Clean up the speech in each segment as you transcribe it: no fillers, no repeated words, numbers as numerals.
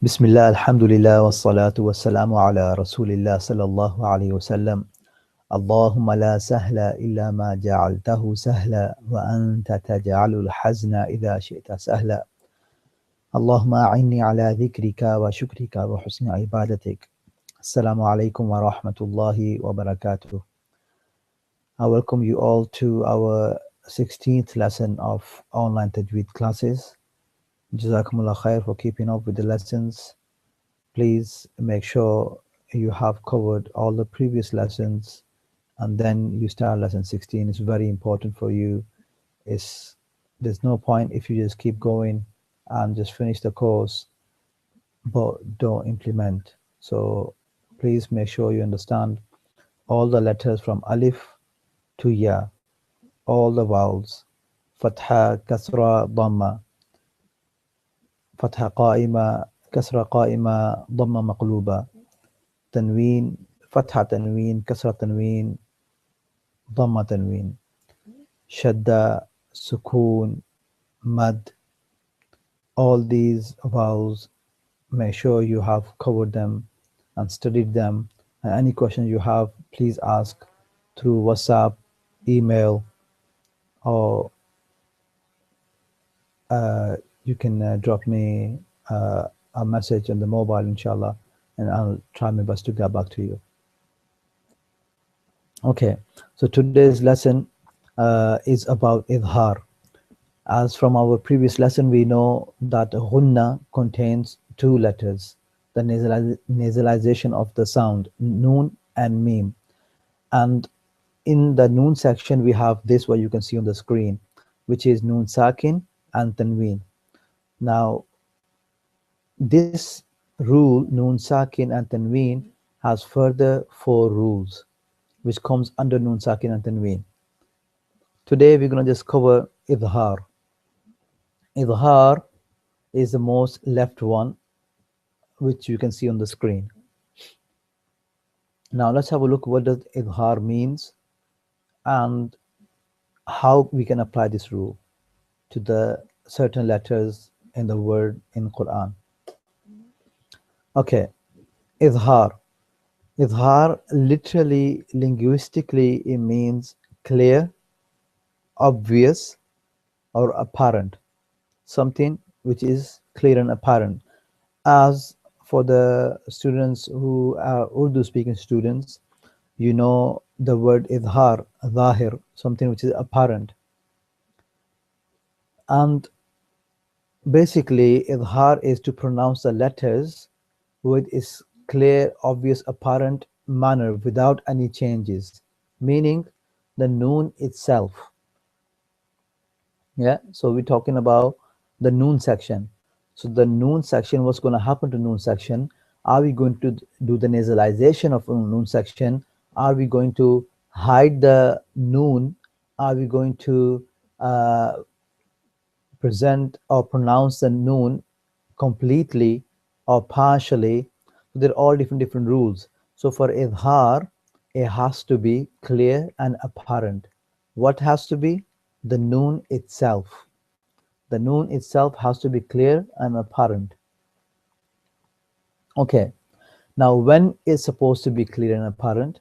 Bismillah, alhamdulillah, wassalatu wassalamu ala rasulillah sallallahu alayhi wasallam. Allahumma la sahla illa ma ja'altahu sahla wa anta taj'alul hazna idha shi'ta sahla. Allahumma a'inni ala dhikrika wa shukrika wa husni ibadatik. Assalamu alaikum wa rahmatullahi wa barakatuh. I welcome you all to our 16th lesson of online Tajweed classes. Jazakumullah khair for keeping up with the lessons. Please make sure you have covered all the previous lessons and then you start lesson 16. It's very important for you. There's no point if you just keep going and just finish the course but don't implement. So please make sure you understand all the letters from alif to ya, all the vowels, fatha, kasra, dhamma, fatha qa'ima, kasra qa'ima, dhamma maqluba, tanween, fatha tanween, kasra tanween, dhamma tanween, shadda, sukoon, mad. All these vowels, make sure you have covered them and studied them. And any questions you have, please ask through WhatsApp, email, or you can drop me a message on the mobile, inshallah, and I'll try my best to get back to you. Okay, so today's lesson is about Ith'har. As from our previous lesson, we know that ghunna contains two letters, the nasalization of the sound, noon and mim. And in the noon section, we have this, what you can see on the screen, which is noon sakin and tanween. Now, this rule, noon sakin and tanween, has further 4 rules, which comes under noon sakin and tanween. Today, we're going to just cover Ith'har. Ith'har is the most left one, which you can see on the screen. Now let's have a look what does Ith'har means and how we can apply this rule to the certain letters in the word in Quran. Okay, Ith'har. Ith'har literally, linguistically, it means clear, obvious, or apparent. Something which is clear and apparent. As for the students who are Urdu speaking students, you know the word Ith'har, zahir, something which is apparent. And basically, Ith'har is to pronounce the letters with its clear, obvious, apparent manner without any changes, meaning the noon itself. Yeah, so we're talking about the noon section. So the noon section, what's going to happen to noon section? Are we going to do the nasalization of noon section? Are we going to hide the noon? Are we going to present or pronounce the noon completely or partially? They're all different rules. So for Ith'har, it has to be clear and apparent. What has to be? The noon itself. The noon itself has to be clear and apparent. Okay, now when is supposed to be clear and apparent?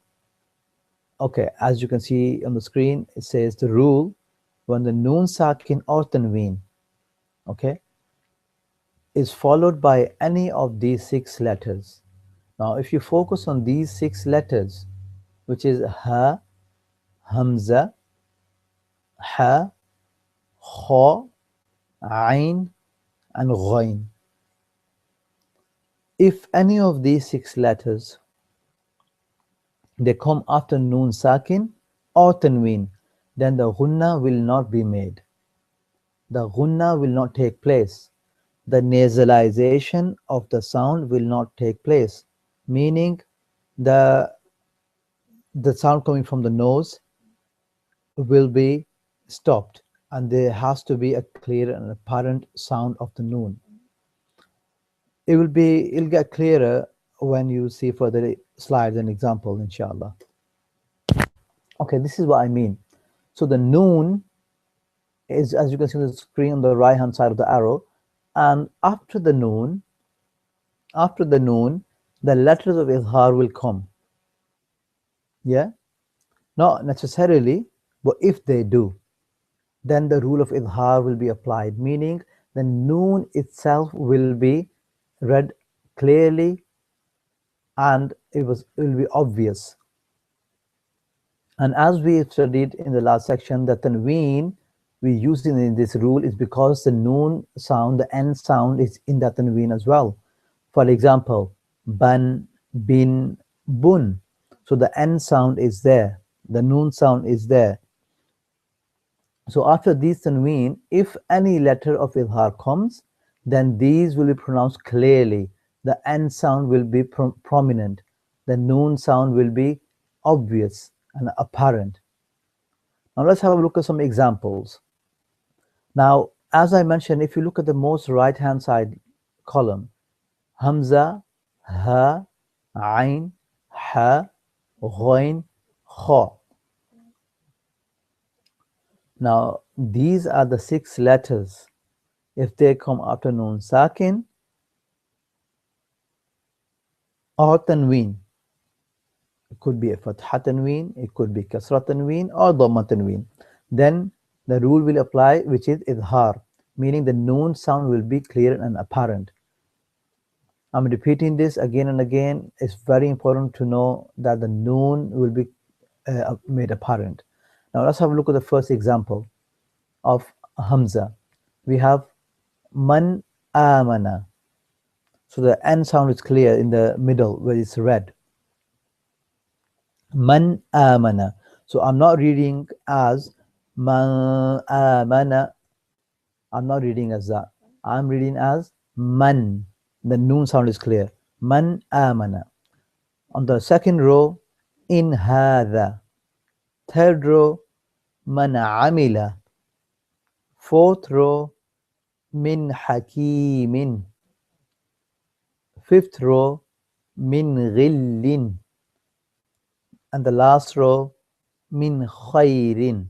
Okay, as you can see on the screen, it says the rule when the noon sakin or tanween, okay, is followed by any of these 6 letters. Now if you focus on these 6 letters, which is ha, hamza, ha, kha, ain, and ghain. If any of these 6 letters they come after noon sakin or tanween, then the ghunna will not be made. The ghunna will not take place. The nasalization of the sound will not take place, meaning the sound coming from the nose will be stopped and there has to be a clear and apparent sound of the noon. It'll get clearer when you see further slides and example, inshallah. Okay, this is what I mean. So the noon is, as you can see on the screen on the right hand side of the arrow, and after the noon after the noon, the letters of Ith'har will come. Yeah? Not necessarily, but if they do, then the rule of Ith'har will be applied, meaning the noon itself will be read clearly and it will be obvious. And as we studied in the last section, the tanween we use in this rule is because the noon sound, the end sound is in the tanween as well. For example, ban, bin, bun. So the end sound is there, the noon sound is there. So after these tanween, if any letter of Ith'har comes, then these will be pronounced clearly. The end sound will be prominent. The noon sound will be obvious and apparent. Now let's have a look at some examples. Now, as I mentioned, if you look at the most right-hand side column, Hamza, Ha, Ain, Ha, Ghain, Kha. Now, these are the 6 letters. If they come after Noon Sakin or Tanween, it could be a Fatha Tanween, it could be Kasra Tanween or Dhamma Tanween, then the rule will apply, which is Ith'har, meaning the Noon sound will be clear and apparent. I'm repeating this again and again. It's very important to know that the Noon will be made apparent. Now let's have a look at the first example of Hamza. We have Man Amana. So the N sound is clear in the middle where it's red. Man Amana. So I'm not reading as Man Amana. I'm not reading as that. I'm reading as Man. The noon sound is clear. Man Amana. On the second row, in Hadha. Third row, Man Amila. Fourth row, Min Hakimin. Fifth row, Min Ghillin. And the last row, Min Khairin.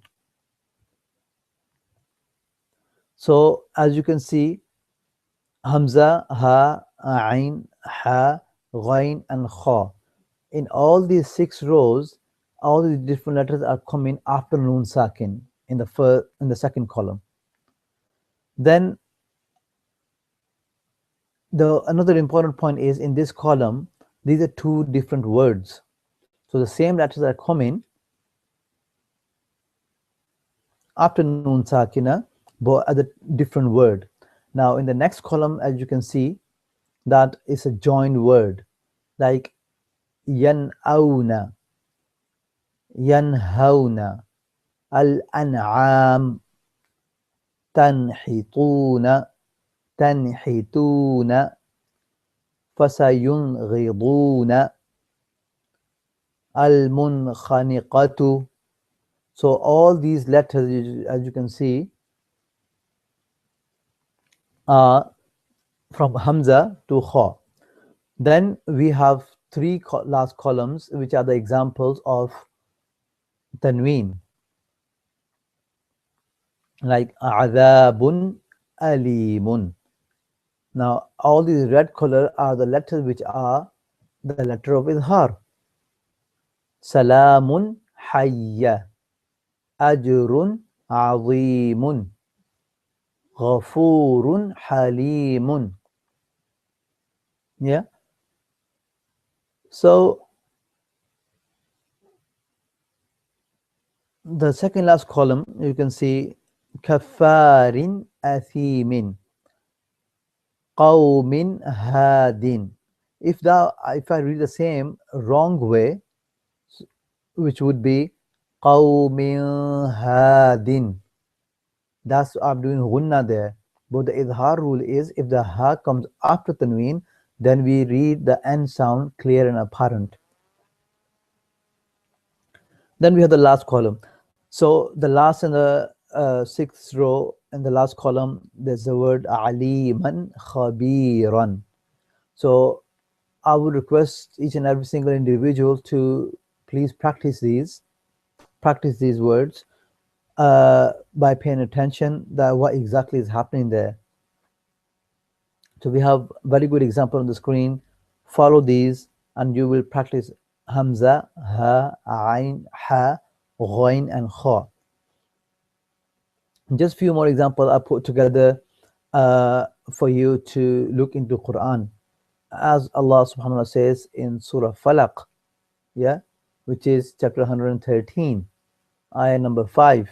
So as you can see, Hamza, Ha, Ain, Ha, Ghain, and Kha. In all these 6 rows, all these different letters are coming after Noon Sakin in the second column. Then another important point is in this column, these are 2 different words. So the same letters are coming after Noon Sakina, but as a different word. Now in the next column, as you can see, that is a joined word, like yan'auna, yanhauna, al-an'am, tanhituna, tanhituna, fasayunghiduna, al-munkhaniqatu. So all these letters, as you can see, are from Hamza to Kha. Then we have 3 last columns, which are the examples of Tanween, like Adhabun, Alimun. Now all these red color are the letters which are the letter of Ith'har. Salamun, Hayya. Ajrun, Azimun. Ghafurun, Halimun. Yeah. So the second last column, you can see Kafarin, Athimin. Qawmin, Hadin. If I read the same wrong way, which would be Qawmin Hadin, that's I'm doing gunna there. But the Ith'har rule is if the ha comes after tanween, then we read the end sound clear and apparent. Then we have the last column. So the last and the 6th row in the last column, there's the word aliman khabiran. So I would request each and every single individual to please practice these words by paying attention that what exactly is happening there, So we have very good example on the screen. Follow these and you will practice Hamza, Ha, Ain, Ha, Ghain and Kha. Just few more examples I put together for you to look into Quran. As Allah subhanahu wa ta'ala says in Surah Falaq, yeah, which is chapter 113, ayah number 5.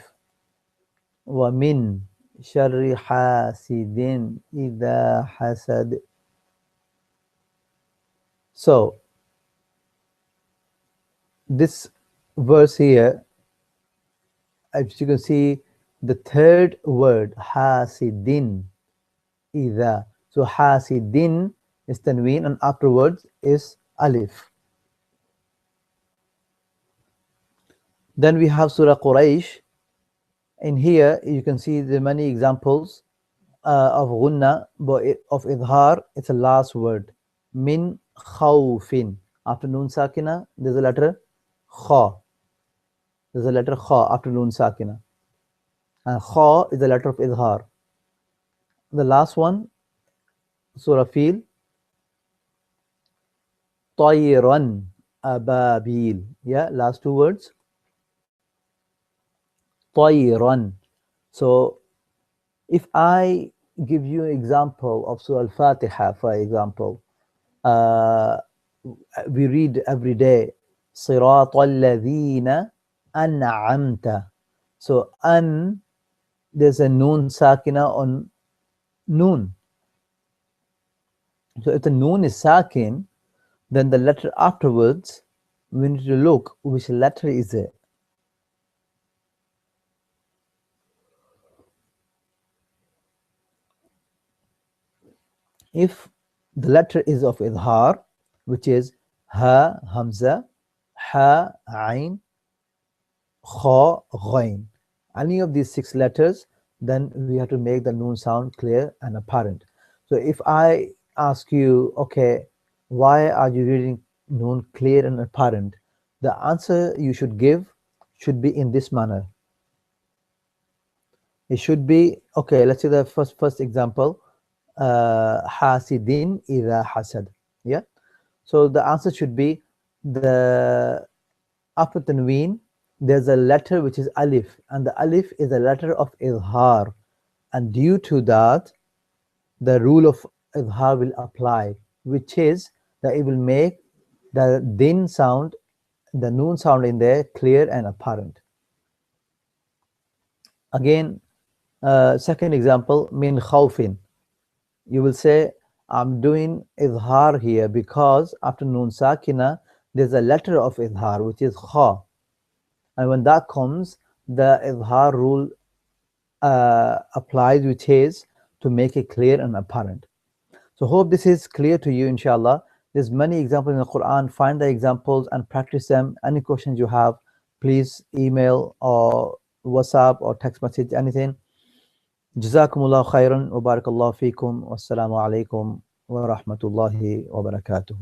وَمِن شَرِّ حَاسِدٍ إِذَا حَسَدٍ. So this verse here, as you can see, the third word hasidin idha. So hasidin is tanween and afterwards is alif. Then we have Surah Quraysh. In here you can see the many examples of gunna, but of idhar, it's a last word. Min khawfin. After noon sakina, there's a letter kha. There's a letter kha after noon sakina. And kha is the letter of idhar. The last one, Surah Fil, Tayran ababil. Yeah, last two words. Tayran. So if I give you an example of Surah Al-Fatiha, for example, we read every day, صراط الذين أنعمت. So there's a noon sakina on noon. So if the noon is sakin, then the letter afterwards, we need to look which letter is it. If the letter is of idhar, which is ha, hamza, ha, ain, kha, ghain, any of these 6 letters, then we have to make the noon sound clear and apparent. So if I ask you, okay, why are you reading noon clear and apparent? The answer you should give should be in this manner. It should be, okay, let's say the first example, hasidin idha hasad. Yeah. So the answer should be, the after tanween there's a letter which is alif, and the alif is a letter of idhar, and due to that the rule of idhar will apply, which is that it will make the din sound, the noon sound in there clear and apparent. Again, second example, min khawfin. You will say, I'm doing idhar here because after noon sakina there's a letter of idhar which is kha, and when that comes the idhar rule applies, which is to make it clear and apparent. So hope this is clear to you, inshallah. There's many examples in the Quran. Find the examples and practice them. Any questions you have, please email or WhatsApp or text message, anything. Jazakumullah khairan wa barakallahu feekum. Wassalamu alaikum wa rahmatullahi wa barakatuh.